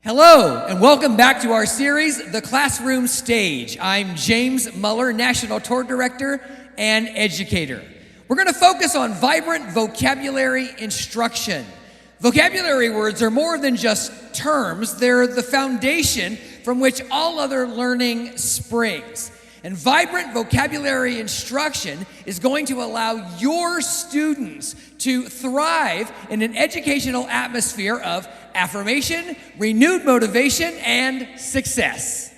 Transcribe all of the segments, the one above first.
Hello, and welcome back to our series, The Classroom Stage. I'm James Muller, National Tour Director and Educator. We're going to focus on vibrant vocabulary instruction. Vocabulary words are more than just terms. They're the foundation from which all other learning springs. And vibrant vocabulary instruction is going to allow your students to thrive in an educational atmosphere of affirmation, renewed motivation, and success.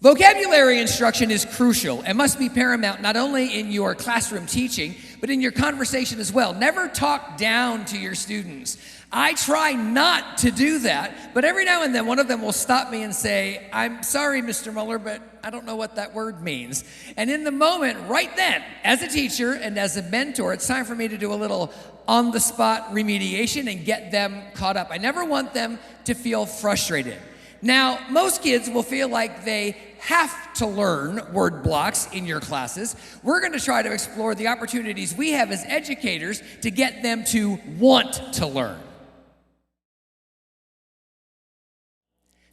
Vocabulary instruction is crucial and must be paramount not only in your classroom teaching, but in your conversation as well. Never talk down to your students. I try not to do that, but every now and then one of them will stop me and say, "I'm sorry, Mr. Muller, but I don't know what that word means." And in the moment, right then, as a teacher and as a mentor, it's time for me to do a little on-the-spot remediation and get them caught up. I never want them to feel frustrated. Now, most kids will feel like they have to learn word blocks in your classes. We're going to try to explore the opportunities we have as educators to get them to want to learn.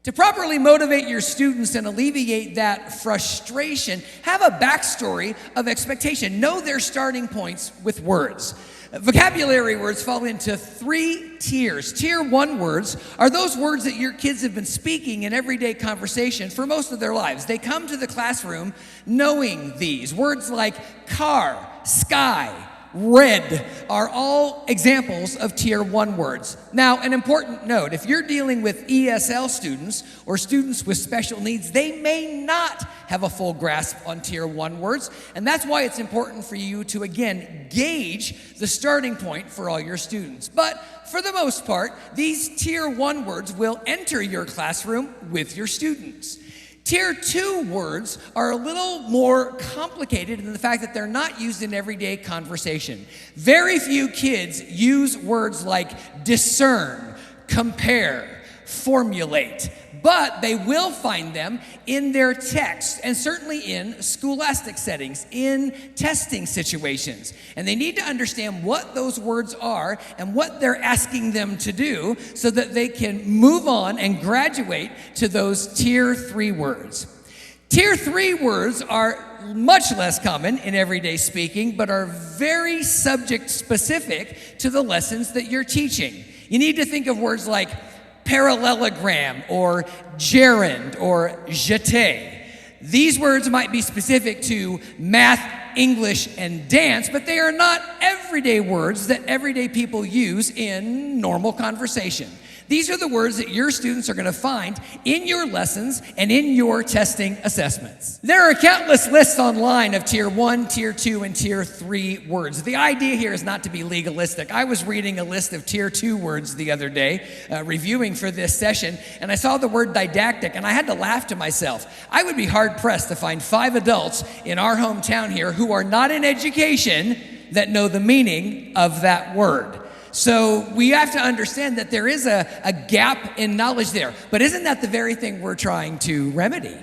To properly motivate your students and alleviate that frustration, have a backstory of expectation. Know their starting points with words. Vocabulary words fall into 3 tiers. Tier 1 words are those words that your kids have been speaking in everyday conversation for most of their lives. They come to the classroom knowing these. Words like car, sky, red are all examples of Tier 1 words. Now, an important note, if you're dealing with ESL students or students with special needs, they may not have a full grasp on Tier 1 words, and that's why it's important for you to, again, gauge the starting point for all your students. But for the most part, these Tier 1 words will enter your classroom with your students. Tier 2 words are a little more complicated in the fact that they're not used in everyday conversation. Very few kids use words like discern, compare, formulate, but they will find them in their text and certainly in scholastic settings, in testing situations. And they need to understand what those words are and what they're asking them to do so that they can move on and graduate to those Tier 3 words. Tier 3 words are much less common in everyday speaking, but are very subject specific to the lessons that you're teaching. You need to think of words like parallelogram or gerund or jeté. These words might be specific to math, English, and dance, but they are not everyday words that everyday people use in normal conversation. These are the words that your students are going to find in your lessons and in your testing assessments. There are countless lists online of Tier 1, Tier 2, and Tier 3 words. The idea here is not to be legalistic. I was reading a list of Tier 2 words the other day, reviewing for this session, and I saw the word didactic, and I had to laugh to myself. I would be hard-pressed to find 5 adults in our hometown here who are not in education that know the meaning of that word. So we have to understand that there is a gap in knowledge there. But isn't that the very thing we're trying to remedy?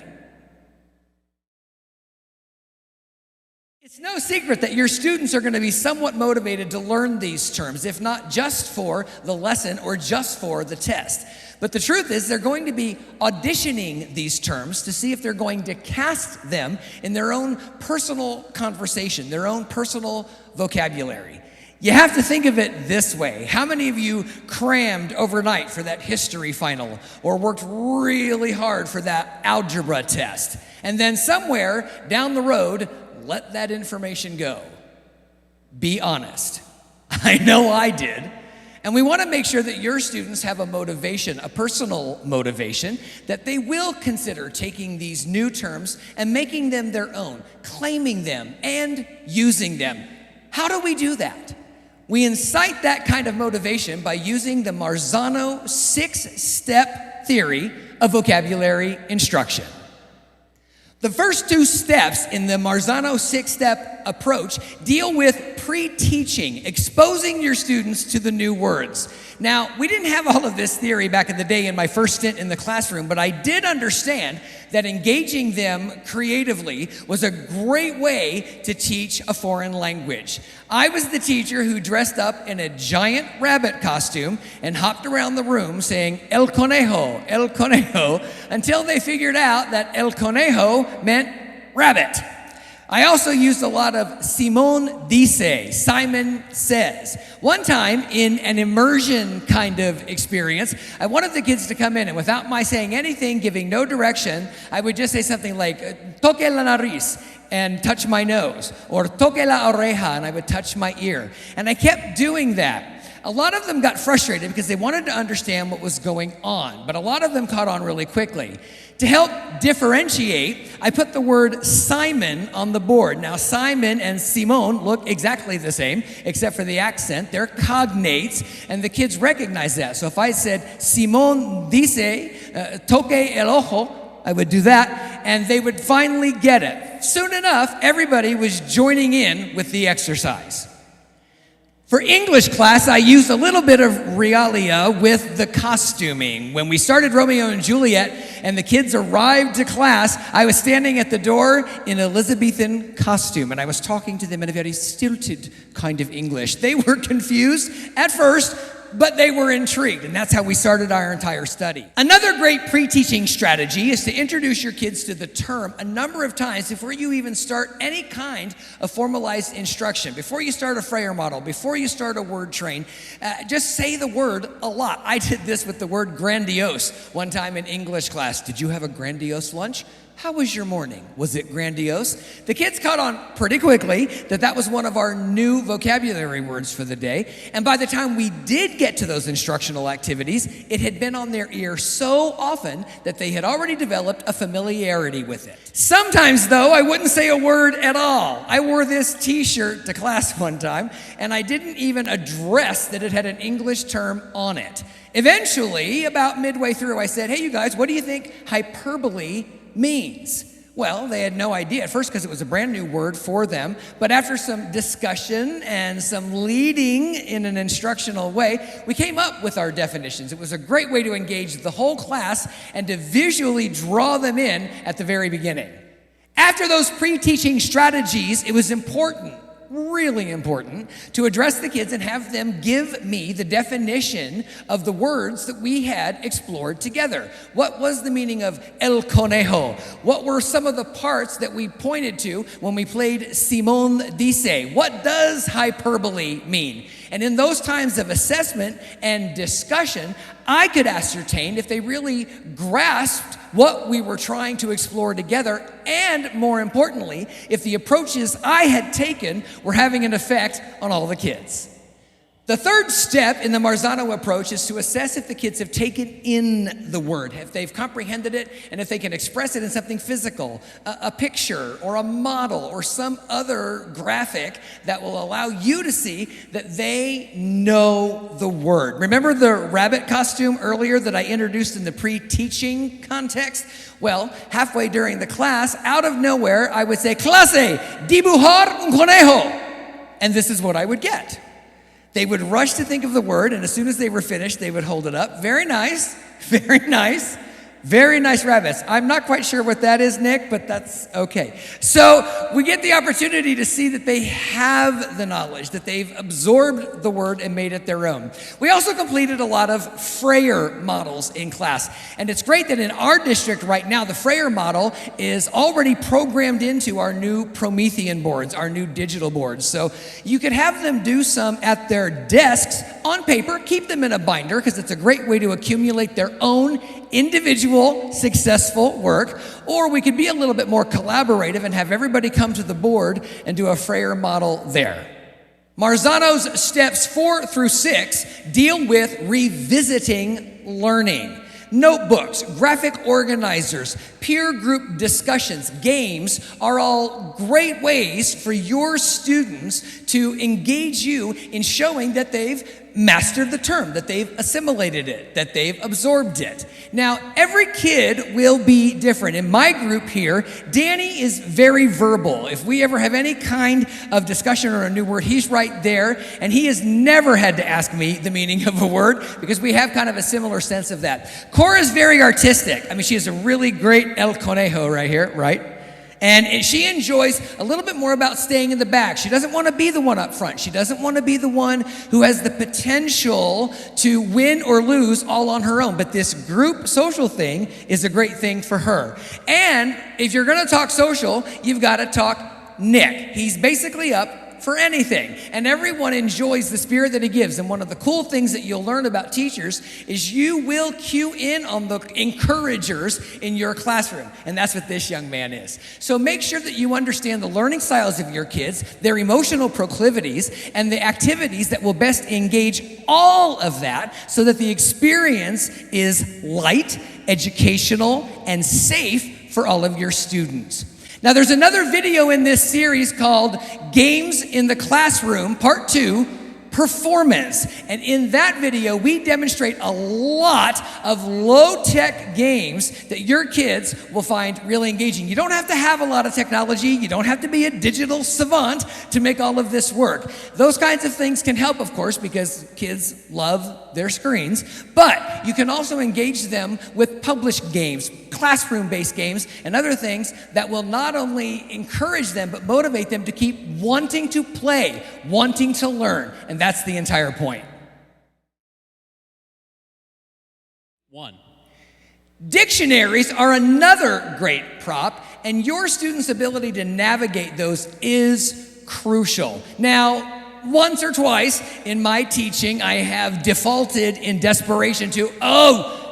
It's no secret that your students are going to be somewhat motivated to learn these terms, if not just for the lesson or just for the test. But the truth is they're going to be auditioning these terms to see if they're going to cast them in their own personal conversation, their own personal vocabulary. You have to think of it this way. How many of you crammed overnight for that history final or worked really hard for that algebra test and then somewhere down the road let that information go? Be honest. I know I did. And we want to make sure that your students have a motivation, a personal motivation, that they will consider taking these new terms and making them their own, claiming them and using them. How do we do that? We incite that kind of motivation by using the Marzano 6-step theory of vocabulary instruction. The first 2 steps in the Marzano 6-step approach deal with pre-teaching, exposing your students to the new words. Now, we didn't have all of this theory back in the day in my first stint in the classroom, but I did understand that engaging them creatively was a great way to teach a foreign language. I was the teacher who dressed up in a giant rabbit costume and hopped around the room saying, El Conejo, until they figured out that El Conejo meant rabbit. I also used a lot of Simon dice, Simon says. One time in an immersion kind of experience, I wanted the kids to come in and without my saying anything, giving no direction, I would just say something like, toque la nariz, and touch my nose, or toque la oreja, and I would touch my ear. And I kept doing that. A lot of them got frustrated because they wanted to understand what was going on, but a lot of them caught on really quickly. To help differentiate, I put the word Simon on the board. Now, Simon and Simon look exactly the same, except for the accent. They're cognates, and the kids recognize that. So if I said, Simon dice, toque el ojo, I would do that, and they would finally get it. Soon enough, everybody was joining in with the exercise. For English class, I used a little bit of realia with the costuming. When we started Romeo and Juliet and the kids arrived to class, I was standing at the door in Elizabethan costume and I was talking to them in a very stilted kind of English. They were confused at first, but they were intrigued, and that's how we started our entire study. Another great pre-teaching strategy is to introduce your kids to the term a number of times before you even start any kind of formalized instruction. Before you start a Freyer model, before you start a word train, just say the word a lot. I did this with the word grandiose one time in English class. Did you have a grandiose lunch? How was your morning? Was it grandiose? The kids caught on pretty quickly that that was one of our new vocabulary words for the day. And by the time we did get to those instructional activities, it had been on their ear so often that they had already developed a familiarity with it. Sometimes, though, I wouldn't say a word at all. I wore this t-shirt to class one time, and I didn't even address that it had an English term on it. Eventually, about midway through, I said, hey, you guys, what do you think hyperbole means? Well, they had no idea at first because it was a brand new word for them. But after some discussion and some leading in an instructional way, we came up with our definitions. It was a great way to engage the whole class and to visually draw them in at the very beginning. After those pre-teaching strategies, it was important, really important, to address the kids and have them give me the definition of the words that we had explored together. What was the meaning of El Conejo? What were some of the parts that we pointed to when we played Simon dice? What does hyperbole mean? And in those times of assessment and discussion, I could ascertain if they really grasped what we were trying to explore together, and more importantly, if the approaches I had taken were having an effect on all the kids. The third step in the Marzano approach is to assess if the kids have taken in the word, if they've comprehended it, and if they can express it in something physical, a picture or a model or some other graphic that will allow you to see that they know the word. Remember the rabbit costume earlier that I introduced in the pre-teaching context? Well, halfway during the class, out of nowhere, I would say, clase, dibujar un conejo. And this is what I would get. They would rush to think of the word, and as soon as they were finished, they would hold it up. Very nice, very nice, very nice rabbits. I'm not quite sure what that is, Nick, but that's okay. So we get the opportunity to see that they have the knowledge, that they've absorbed the word and made it their own. We also completed a lot of Freyer models in class, and it's great that in our district right now, the Freyer model is already programmed into our new Promethean boards, our new digital boards. So you could have them do some at their desks on paper, keep them in a binder, because it's a great way to accumulate their own individual successful work, or we could be a little bit more collaborative and have everybody come to the board and do a Freyer model there. Marzano's steps 4 through 6 deal with revisiting learning. Notebooks, graphic organizers, peer group discussions, games are all great ways for your students to engage you in showing that they've mastered the term, that they've assimilated it, that they've absorbed it. Now, every kid will be different. In my group here, Danny is very verbal. If we ever have any kind of discussion or a new word, he's right there, and he has never had to ask me the meaning of a word because we have kind of a similar sense of that. Cora's very artistic. I mean, she has a really great El Conejo right here, right? And she enjoys a little bit more about staying in the back. She doesn't want to be the one up front. She doesn't want to be the one who has the potential to win or lose all on her own. But this group social thing is a great thing for her. And if you're going to talk social, you've got to talk Nick. He's basically up for anything. And everyone enjoys the spirit that he gives. And one of the cool things that you'll learn about teachers is you will cue in on the encouragers in your classroom. And that's what this young man is. So make sure that you understand the learning styles of your kids, their emotional proclivities, and the activities that will best engage all of that so that the experience is light, educational, and safe for all of your students. Now, there's another video in this series called Games in the Classroom, Part 2, Performance. And in that video, we demonstrate a lot of low-tech games that your kids will find really engaging. You don't have to have a lot of technology. You don't have to be a digital savant to make all of this work. Those kinds of things can help, of course, because kids love their screens. But you can also engage them with published games, classroom-based games, and other things that will not only encourage them, but motivate them to keep wanting to play, wanting to learn. And that's the entire point. 1. Dictionaries are another great prop, and your students' ability to navigate those is crucial. Now, once or twice in my teaching, I have defaulted in desperation to,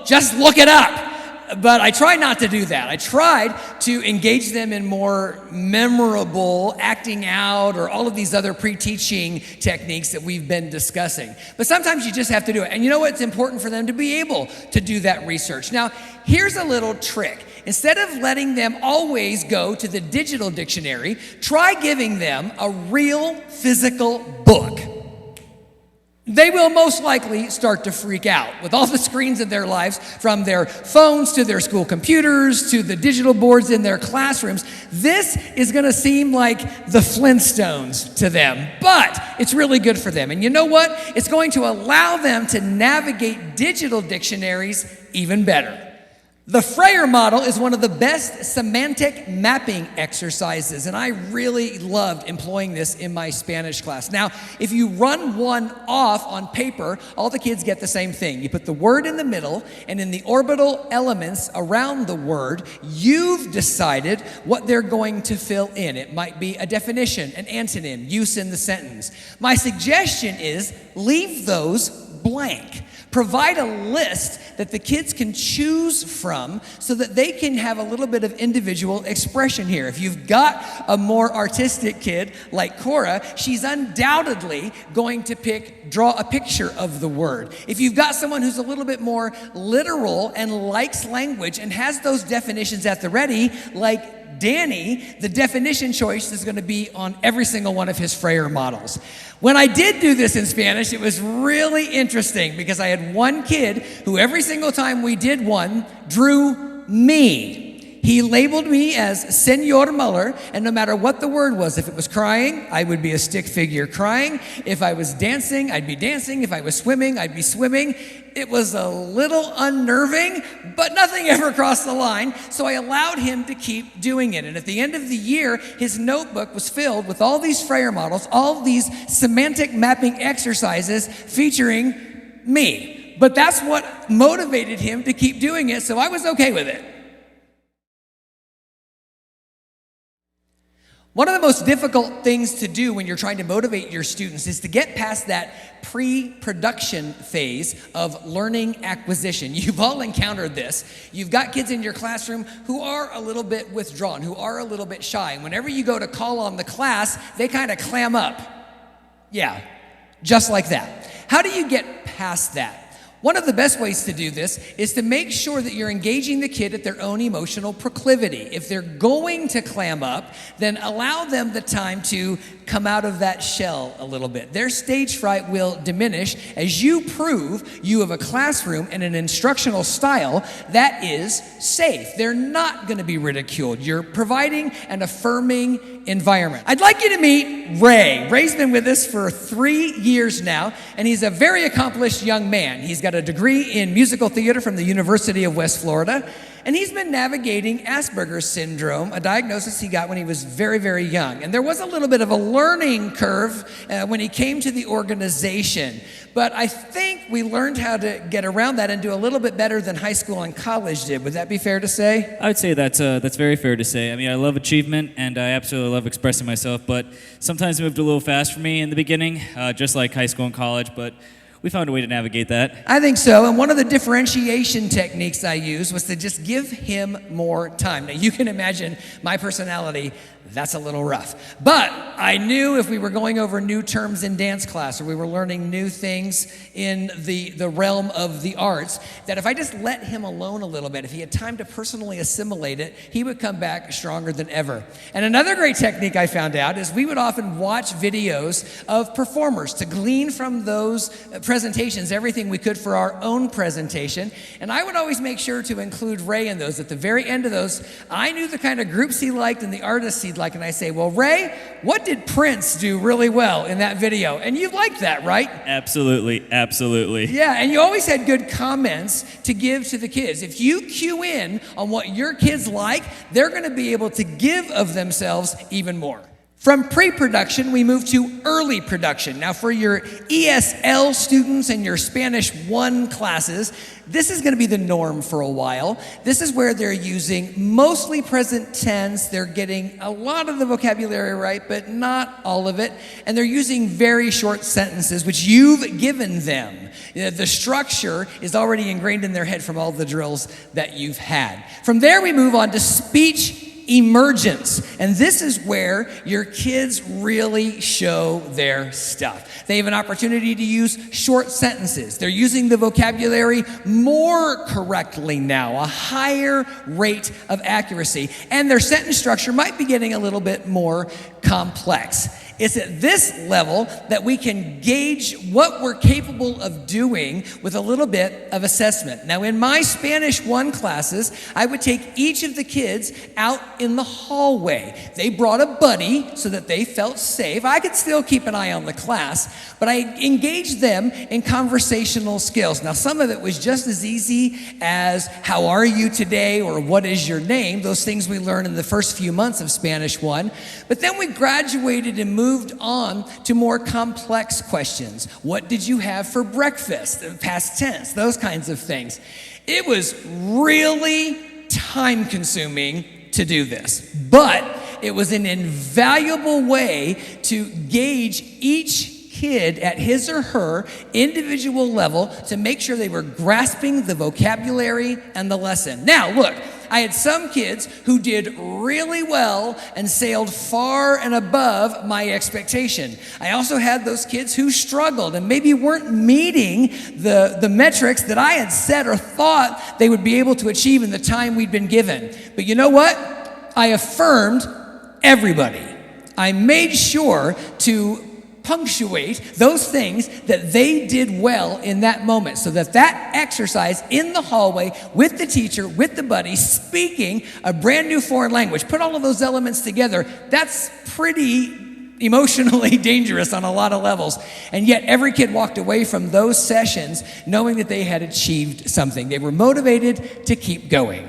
just look it up. But I try not to do that. I tried to engage them in more memorable acting out or all of these other pre-teaching techniques that we've been discussing. But sometimes you just have to do it. And you know what? It's important for them to be able to do that research. Now, here's a little trick. Instead of letting them always go to the digital dictionary, try giving them a real physical book. They will most likely start to freak out with all the screens in their lives, from their phones to their school computers to the digital boards in their classrooms. This is going to seem like the Flintstones to them, but it's really good for them. And you know what? It's going to allow them to navigate digital dictionaries even better. The Freyer model is one of the best semantic mapping exercises, and I really loved employing this in my Spanish class. Now, if you run one off on paper, all the kids get the same thing. You put the word in the middle, and in the orbital elements around the word, you've decided what they're going to fill in. It might be a definition, an antonym, use in the sentence. My suggestion is leave those blank. Provide a list that the kids can choose from so that they can have a little bit of individual expression here. If you've got a more artistic kid like Cora, she's undoubtedly going to draw a picture of the word. If you've got someone who's a little bit more literal and likes language and has those definitions at the ready, like Danny, the definition choice is going to be on every single one of his Freyer models. When I did do this in Spanish, it was really interesting because I had one kid who every single time we did one drew me. He labeled me as Senor Muller, and no matter what the word was, if it was crying, I would be a stick figure crying. If I was dancing, I'd be dancing. If I was swimming, I'd be swimming. It was a little unnerving, but nothing ever crossed the line, so I allowed him to keep doing it. And at the end of the year, his notebook was filled with all these Freyer models, all these semantic mapping exercises featuring me. But that's what motivated him to keep doing it, so I was okay with it. One of the most difficult things to do when you're trying to motivate your students is to get past that pre-production phase of learning acquisition. You've all encountered this. You've got kids in your classroom who are a little bit withdrawn, who are a little bit shy. And whenever you go to call on the class, they kind of clam up. Yeah, just like that. How do you get past that? One of the best ways to do this is to make sure that you're engaging the kid at their own emotional proclivity. If they're going to clam up, then allow them the time to come out of that shell a little bit. Their stage fright will diminish as you prove you have a classroom and an instructional style that is safe. They're not going to be ridiculed. You're providing an affirming environment. I'd like you to meet Ray. Ray's been with us for 3 years now, and he's a very accomplished young man. He's got a degree in musical theater from the University of West Florida, and he's been navigating Asperger's syndrome, a diagnosis he got when he was very, very young. And there was a little bit of a learning curve when he came to the organization. But I think we learned how to get around that and do a little bit better than high school and college did. Would that be fair to say? I would say that's very fair to say. I mean, I love achievement, and I absolutely love expressing myself, but sometimes it moved a little fast for me in the beginning, just like high school and college, but we found a way to navigate that. I think so. And one of the differentiation techniques I used was to just give him more time. Now, you can imagine my personality. That's a little rough. But I knew if we were going over new terms in dance class or we were learning new things in the realm of the arts, that if I just let him alone a little bit, if he had time to personally assimilate it, he would come back stronger than ever. And another great technique I found out is we would often watch videos of performers to glean from those presentations everything we could for our own presentation. And I would always make sure to include Ray in those. At the very end of those, I knew the kind of groups he liked and the artists he'd like, and I say, well, Ray, what did Prince do really well in that video? And you liked that, right? Absolutely, absolutely. Yeah, and you always had good comments to give to the kids. If you cue in on what your kids like, they're going to be able to give of themselves even more. From pre-production, we move to early production. Now, for your ESL students and your Spanish 1 classes, this is going to be the norm for a while. This is where they're using mostly present tense. They're getting a lot of the vocabulary right, but not all of it. And they're using very short sentences, which you've given them. The structure is already ingrained in their head from all the drills that you've had. From there, we move on to speech emergence. And this is where your kids really show their stuff. They have an opportunity to use short sentences. They're using the vocabulary more correctly now, a higher rate of accuracy. And their sentence structure might be getting a little bit more complex. It's at this level that we can gauge what we're capable of doing with a little bit of assessment. Now, in my Spanish 1 classes, I would take each of the kids out in the hallway. They brought a buddy so that they felt safe. I could still keep an eye on the class, but I engaged them in conversational skills. Now, some of it was just as easy as, how are you today, or what is your name? Those things we learn in the first few months of Spanish 1. But then we graduated and moved on to more complex questions. What did you have for breakfast? Past tense, those kinds of things. It was really time-consuming to do this, but it was an invaluable way to gauge each kid at his or her individual level to make sure they were grasping the vocabulary and the lesson. Now, look, I had some kids who did really well and sailed far and above my expectation. I also had those kids who struggled and maybe weren't meeting the metrics that I had set or thought they would be able to achieve in the time we'd been given. But you know what? I affirmed everybody. I made sure to punctuate those things that they did well in that moment, so that that exercise in the hallway with the teacher, with the buddy, speaking a brand new foreign language, put all of those elements together, that's pretty emotionally dangerous on a lot of levels. And yet every kid walked away from those sessions knowing that they had achieved something. They were motivated to keep going.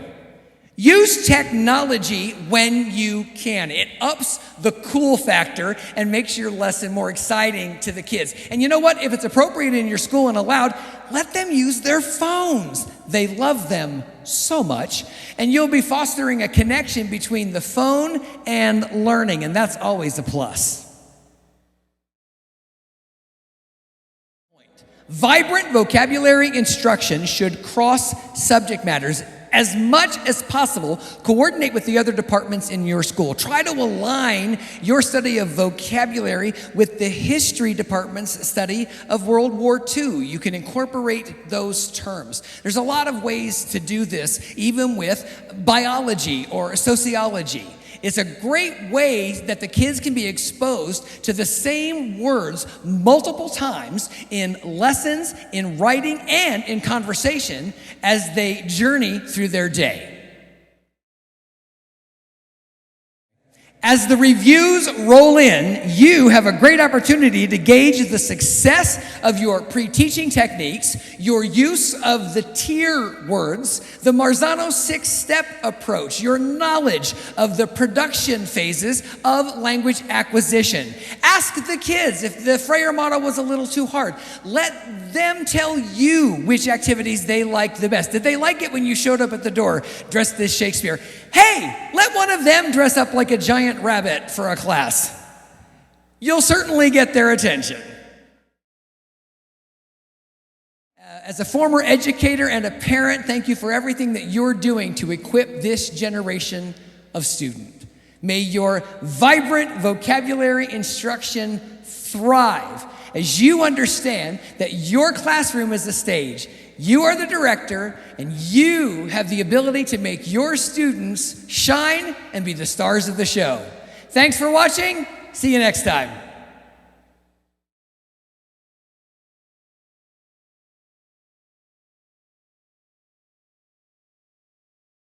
Use technology when you can. It ups the cool factor and makes your lesson more exciting to the kids. And you know what? If it's appropriate in your school and allowed, let them use their phones. They love them so much. And you'll be fostering a connection between the phone and learning, and that's always a plus. Vibrant vocabulary instruction should cross subject matters. As much as possible, coordinate with the other departments in your school. Try to align your study of vocabulary with the history department's study of World War II. You can incorporate those terms. There's a lot of ways to do this, even with biology or sociology. It's a great way that the kids can be exposed to the same words multiple times in lessons, in writing, and in conversation as they journey through their day. As the reviews roll in, you have a great opportunity to gauge the success of your pre-teaching techniques, your use of the tier words, the Marzano 6-step approach, your knowledge of the production phases of language acquisition. Ask the kids if the Freyer model was a little too hard. Let them tell you which activities they liked the best. Did they like it when you showed up at the door dressed as Shakespeare? Hey, let one of them dress up like a giant rabbit for a class. You'll certainly get their attention. As a former educator and a parent, thank you for everything that you're doing to equip this generation of student. May your vibrant vocabulary instruction thrive as you understand that your classroom is the stage. You are the director, and you have the ability to make your students shine and be the stars of the show. Thanks for watching. See you next time.